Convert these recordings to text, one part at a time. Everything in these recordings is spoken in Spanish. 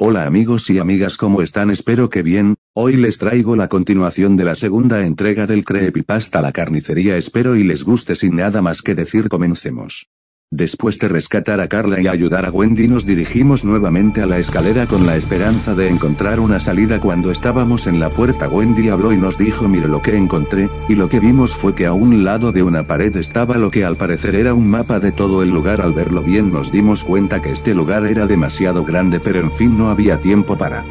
Hola amigos y amigas, ¿cómo están? Espero que bien. Hoy les traigo la continuación de la segunda entrega del Creepypasta La Carnicería. Espero y les guste. Sin nada más que decir, comencemos. Después de rescatar a Carla y ayudar a Wendy, nos dirigimos nuevamente a la escalera con la esperanza de encontrar una salida. Cuando estábamos en la puerta, Wendy habló y nos dijo: mire lo que encontré, y lo que vimos fue que a un lado de una pared estaba lo que al parecer era un mapa de todo el lugar. Al verlo bien nos dimos cuenta que este lugar era demasiado grande, pero en fin, no había tiempo para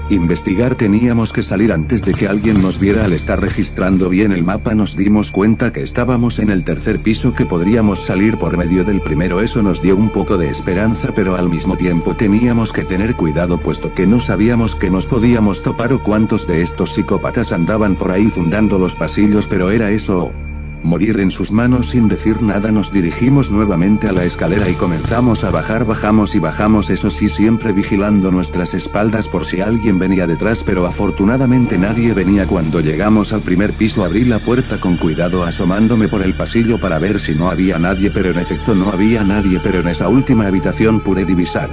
investigar. Teníamos que salir antes de que alguien nos viera. Al estar registrando bien el mapa nos dimos cuenta que estábamos en el tercer piso, que podríamos salir por medio del primero. Eso nos dio un poco de esperanza, pero al mismo tiempo teníamos que tener cuidado, puesto que no sabíamos que nos podíamos topar o cuántos de estos psicópatas andaban por ahí fundando los pasillos, pero era eso o morir en sus manos. Sin decir nada nos dirigimos nuevamente a la escalera y comenzamos a bajar. Bajamos y bajamos, eso sí, siempre vigilando nuestras espaldas por si alguien venía detrás, pero afortunadamente nadie venía. Cuando llegamos al primer piso abrí la puerta con cuidado, asomándome por el pasillo para ver si no había nadie, pero en efecto no había nadie. Pero en esa última habitación pude divisar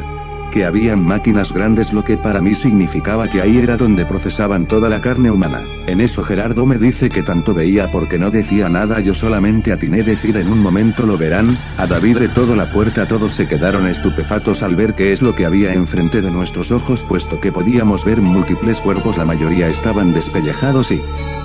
que habían máquinas grandes, lo que para mí significaba que ahí era donde procesaban toda la carne humana. En eso Gerardo me dice que tanto veía porque no decía nada. Yo solamente atiné decir: en un momento lo verán. A David de toda la puerta. Todos se quedaron estupefactos al ver qué es lo que había enfrente de nuestros ojos, puesto que podíamos ver múltiples cuerpos. La mayoría estaban despellejados y,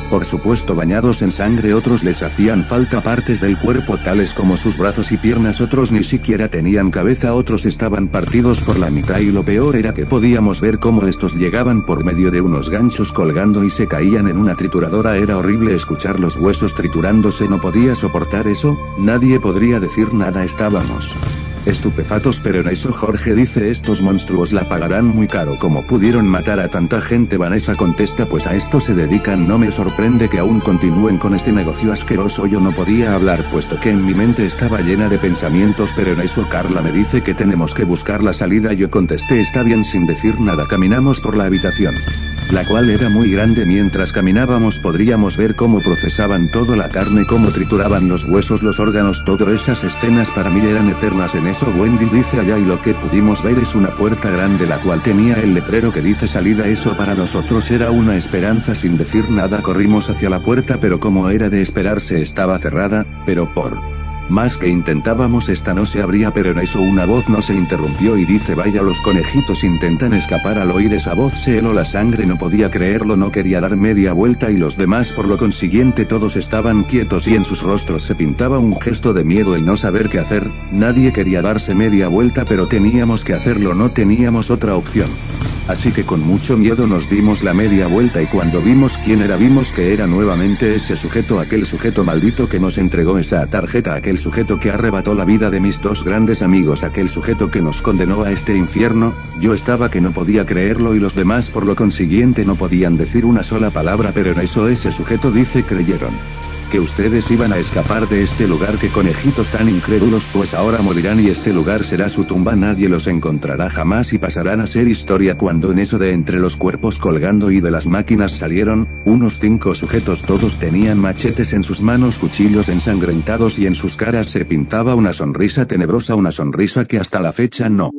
por supuesto, bañados en sangre. Otros les hacían falta partes del cuerpo, tales como sus brazos y piernas. Otros ni siquiera tenían cabeza. Otros estaban partidos por la mitad, y lo peor era que podíamos ver cómo estos llegaban por medio de unos ganchos colgando y se caían en una trituradora. Era horrible escuchar los huesos triturándose. No podía soportar eso. Nadie podría decir nada. Estábamos estupefactos, pero en eso Jorge dice: estos monstruos la pagarán muy caro. ¿Cómo pudieron matar a tanta gente? Vanessa contesta: pues a esto se dedican. No me sorprende que aún continúen con este negocio asqueroso. Yo no podía hablar, puesto que en mi mente estaba llena de pensamientos, pero en eso Carla me dice que tenemos que buscar la salida. Yo contesté: está bien. Sin decir nada caminamos por la habitación, la cual era muy grande. Mientras caminábamos podríamos ver cómo procesaban toda la carne, cómo trituraban los huesos, los órganos. Todas esas escenas para mí eran eternas. En eso Wendy dice: allá, y lo que pudimos ver es una puerta grande, la cual tenía el letrero que dice salida. Eso para nosotros era una esperanza. Sin decir nada corrimos hacia la puerta, pero como era de esperarse estaba cerrada, pero por más que intentábamos esta no se abría. Pero en eso una voz nos interrumpió y dice: vaya, los conejitos intentan escapar. Al oír esa voz se heló la sangre. No podía creerlo, no quería dar media vuelta, y los demás por lo consiguiente todos estaban quietos y en sus rostros se pintaba un gesto de miedo, el no saber qué hacer. Nadie quería darse media vuelta, pero teníamos que hacerlo, no teníamos otra opción. Así que con mucho miedo nos dimos la media vuelta, y cuando vimos quién era, vimos que era nuevamente ese sujeto, aquel sujeto maldito que nos entregó esa tarjeta, aquel sujeto que arrebató la vida de mis dos grandes amigos, aquel sujeto que nos condenó a este infierno. Yo estaba que no podía creerlo, y los demás por lo consiguiente no podían decir una sola palabra. Pero en eso ese sujeto dice: creyeron que ustedes iban a escapar de este lugar. Que conejitos tan incrédulos, pues ahora morirán y este lugar será su tumba. Nadie los encontrará jamás y pasarán a ser historia. Cuando en eso de entre los cuerpos colgando y de las máquinas salieron unos 5 sujetos. Todos tenían machetes en sus manos, cuchillos ensangrentados, y en sus caras se pintaba una sonrisa tenebrosa, una sonrisa que hasta la fecha no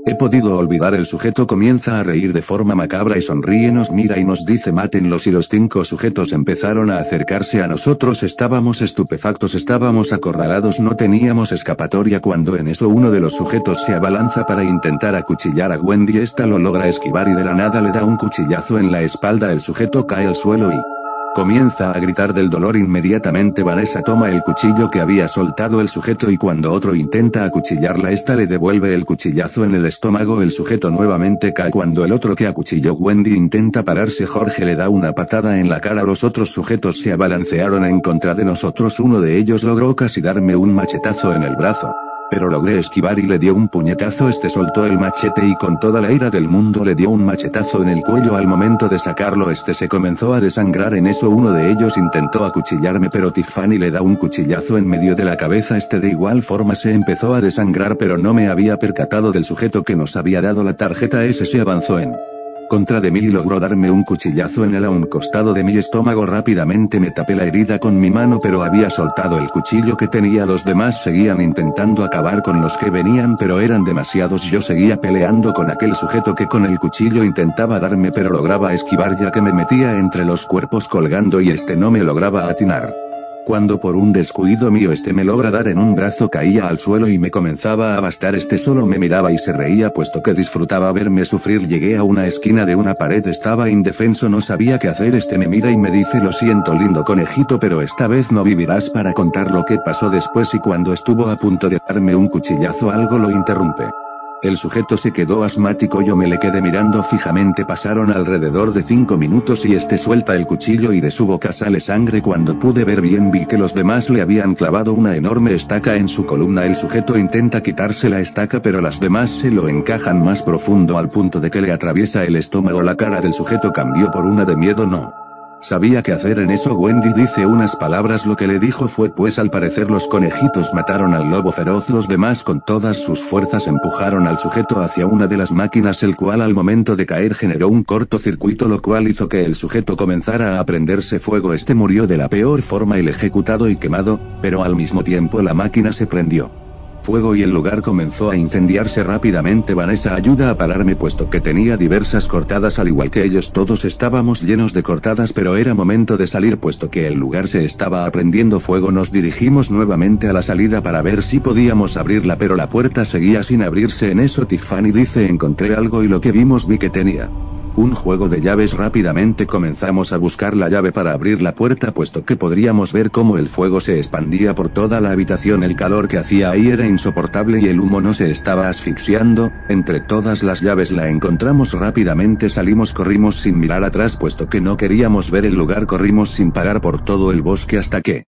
he podido olvidar. El sujeto comienza a reír de forma macabra y sonríe, nos mira y nos dice: mátenlos. Y los 5 sujetos empezaron a acercarse a nosotros. Estábamos estupefactos, estábamos acorralados, no teníamos escapatoria. Cuando en eso uno de los sujetos se abalanza para intentar acuchillar a Wendy. Esta lo logra esquivar y de la nada le da un cuchillazo en la espalda. El sujeto cae al suelo y comienza a gritar del dolor. Inmediatamente Vanessa toma el cuchillo que había soltado el sujeto, y cuando otro intenta acuchillarla, esta le devuelve el cuchillazo en el estómago. El sujeto nuevamente cae. Cuando el otro que acuchilló Wendy intenta pararse, Jorge le da una patada en la cara. Los otros sujetos se abalancearon en contra de nosotros. Uno de ellos logró casi darme un machetazo en el brazo, pero logré esquivar y le dio un puñetazo. Este soltó el machete y con toda la ira del mundo le dio un machetazo en el cuello. Al momento de sacarlo, este se comenzó a desangrar. En eso uno de ellos intentó acuchillarme, pero Tiffany le da un cuchillazo en medio de la cabeza. Este de igual forma se empezó a desangrar, pero no me había percatado del sujeto que nos había dado la tarjeta. Ese se avanzó en contra de mí y logró darme un cuchillazo en a un costado de mi estómago. Rápidamente me tapé la herida con mi mano, pero había soltado el cuchillo que tenía. Los demás seguían intentando acabar con los que venían, pero eran demasiados. Yo seguía peleando con aquel sujeto que con el cuchillo intentaba darme, pero lograba esquivar ya que me metía entre los cuerpos colgando y no me lograba atinar. Cuando por un descuido mío me logra dar en un brazo, caía al suelo y me comenzaba a bastar. Solo me miraba y se reía puesto que disfrutaba verme sufrir. Llegué a una esquina de una pared, estaba indefenso, no sabía qué hacer. Me mira y me dice: lo siento lindo conejito, pero esta vez no vivirás para contar lo que pasó después. Y cuando estuvo a punto de darme un cuchillazo, algo lo interrumpe. El sujeto se quedó asmático, yo me le quedé mirando fijamente. Pasaron alrededor de 5 minutos y suelta el cuchillo y de su boca sale sangre. Cuando pude ver bien vi que los demás le habían clavado una enorme estaca en su columna. El sujeto intenta quitarse la estaca, pero las demás se lo encajan más profundo al punto de que le atraviesa el estómago. La cara del sujeto cambió por una de miedo, no sabía qué hacer. En eso Wendy dice unas palabras. Lo que le dijo fue: pues al parecer los conejitos mataron al lobo feroz. Los demás con todas sus fuerzas empujaron al sujeto hacia una de las máquinas, el cual al momento de caer generó un cortocircuito, lo cual hizo que el sujeto comenzara a prenderse fuego. Murió de la peor forma, ejecutado y quemado, pero al mismo tiempo la máquina se prendió fuego y el lugar comenzó a incendiarse rápidamente. Vanessa ayuda a pararme puesto que tenía diversas cortadas, al igual que ellos. Todos estábamos llenos de cortadas, pero era momento de salir puesto que el lugar se estaba prendiendo fuego. Nos dirigimos nuevamente a la salida para ver si podíamos abrirla, pero la puerta seguía sin abrirse. En eso Tiffany dice: encontré algo, y lo que vimos vi que tenía un juego de llaves. Rápidamente comenzamos a buscar la llave para abrir la puerta puesto que podríamos ver cómo el fuego se expandía por toda la habitación. El calor que hacía ahí era insoportable y el humo nos estaba asfixiando. Entre todas las llaves la encontramos. Rápidamente salimos, corrimos sin mirar atrás puesto que no queríamos ver el lugar. Corrimos sin parar por todo el bosque hasta que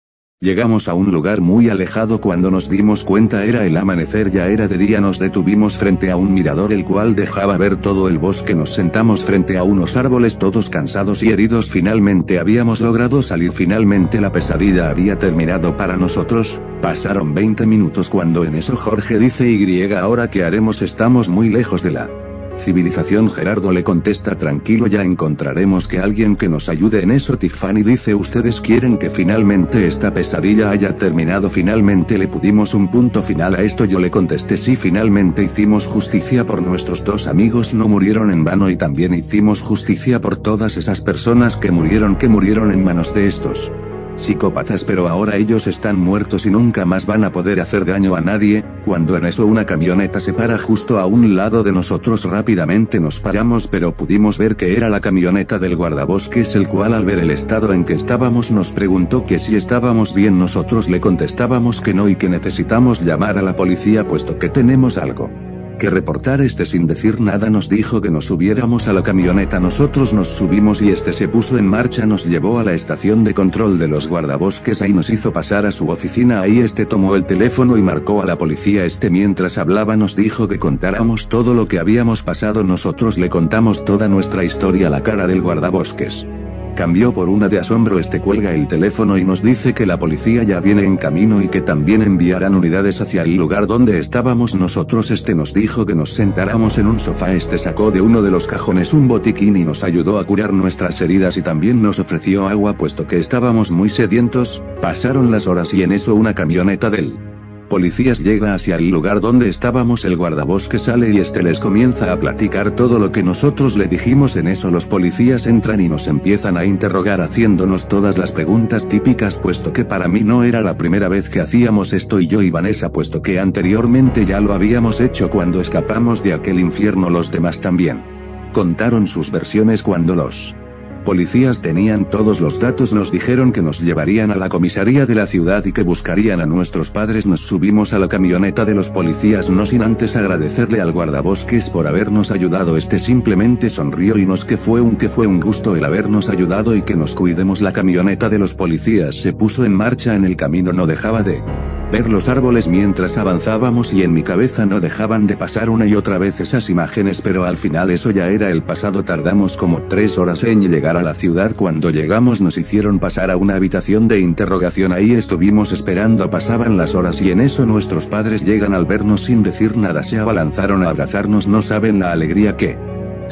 llegamos a un lugar muy alejado. Cuando nos dimos cuenta era el amanecer, ya era de día. Nos detuvimos frente a un mirador el cual dejaba ver todo el bosque. Nos sentamos frente a unos árboles todos cansados y heridos. Finalmente habíamos logrado salir. Finalmente la pesadilla había terminado para nosotros. Pasaron 20 minutos cuando en eso Jorge dice: ¿y ahora qué haremos? Estamos muy lejos de la civilización. Gerardo le contesta: tranquilo, ya encontraremos que alguien que nos ayude. En eso Tiffany dice: ¿ustedes quieren que finalmente esta pesadilla haya terminado? Finalmente le pudimos un punto final a esto. Yo le contesté: sí, finalmente hicimos justicia por nuestros dos amigos, no murieron en vano, y también hicimos justicia por todas esas personas que murieron en manos de estos psicópatas, pero ahora ellos están muertos y nunca más van a poder hacer daño a nadie. Cuando en eso una camioneta se para justo a un lado de nosotros. Rápidamente nos paramos, pero pudimos ver que era la camioneta del guardabosques, el cual al ver el estado en que estábamos nos preguntó que si estábamos bien. Nosotros le contestábamos que no y que necesitamos llamar a la policía puesto que tenemos algo que reportar. Sin decir nada nos dijo que nos subiéramos a la camioneta. Nosotros nos subimos y se puso en marcha. Nos llevó a la estación de control de los guardabosques. Ahí nos hizo pasar a su oficina. Ahí tomó el teléfono y marcó a la policía. Mientras hablaba nos dijo que contáramos todo lo que habíamos pasado. Nosotros le contamos toda nuestra historia. La cara del guardabosques cambió por una de asombro. Cuelga el teléfono y nos dice que la policía ya viene en camino y que también enviarán unidades hacia el lugar donde estábamos nosotros. Nos dijo que nos sentáramos en un sofá. Sacó de uno de los cajones un botiquín y nos ayudó a curar nuestras heridas y también nos ofreció agua puesto que estábamos muy sedientos. Pasaron las horas y en eso una camioneta del policías llega hacia el lugar donde estábamos. El guardabosque sale y les comienza a platicar todo lo que nosotros le dijimos. En eso los policías entran y nos empiezan a interrogar haciéndonos todas las preguntas típicas puesto que para mí no era la primera vez que hacíamos esto, y yo y Vanessa puesto que anteriormente ya lo habíamos hecho cuando escapamos de aquel infierno. Los demás también contaron sus versiones. Cuando los policías tenían todos los datos nos dijeron que nos llevarían a la comisaría de la ciudad y que buscarían a nuestros padres. Nos subimos a la camioneta de los policías no sin antes agradecerle al guardabosques por habernos ayudado. Simplemente sonrió y nos que fue un gusto el habernos ayudado y que nos cuidemos. La camioneta de los policías se puso en marcha. En el camino no dejaba de ver los árboles mientras avanzábamos y en mi cabeza no dejaban de pasar una y otra vez esas imágenes, pero al final eso ya era el pasado. Tardamos como 3 horas en llegar a la ciudad. Cuando llegamos nos hicieron pasar a una habitación de interrogación. Ahí estuvimos esperando. Pasaban las horas y en eso nuestros padres llegan. Al vernos sin decir nada se abalanzaron a abrazarnos. No saben la alegría que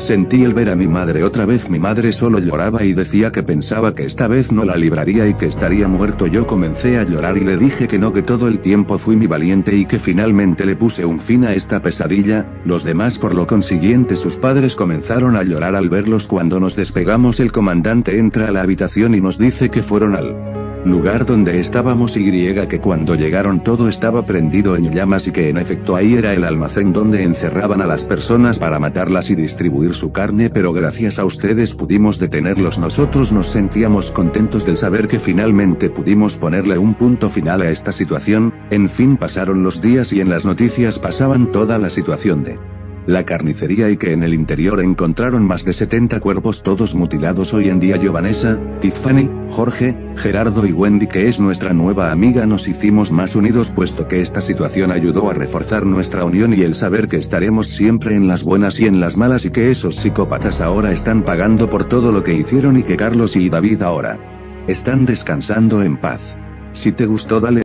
Sentí el ver a mi madre otra vez. Mi madre solo lloraba y decía que pensaba que esta vez no la libraría y que estaría muerto. Yo comencé a llorar y le dije que no, que todo el tiempo fui mi valiente y que finalmente le puse un fin a esta pesadilla. Los demás, por lo consiguiente, sus padres comenzaron a llorar al verlos. Cuando nos despegamos, el comandante entra a la habitación y nos dice que fueron al lugar donde estábamos y que cuando llegaron todo estaba prendido en llamas y que en efecto ahí era el almacén donde encerraban a las personas para matarlas y distribuir su carne, pero gracias a ustedes pudimos detenerlos. Nosotros nos sentíamos contentos del saber que finalmente pudimos ponerle un punto final a esta situación. En fin, pasaron los días y en las noticias pasaban toda la situación de la carnicería y que en el interior encontraron más de 70 cuerpos, todos mutilados. Hoy en día yo, Vanessa, Tiffany, Jorge, Gerardo y Wendy, que es nuestra nueva amiga, nos hicimos más unidos puesto que esta situación ayudó a reforzar nuestra unión y el saber que estaremos siempre en las buenas y en las malas y que esos psicópatas ahora están pagando por todo lo que hicieron y que Carlos y David ahora están descansando en paz. Si te gustó, dale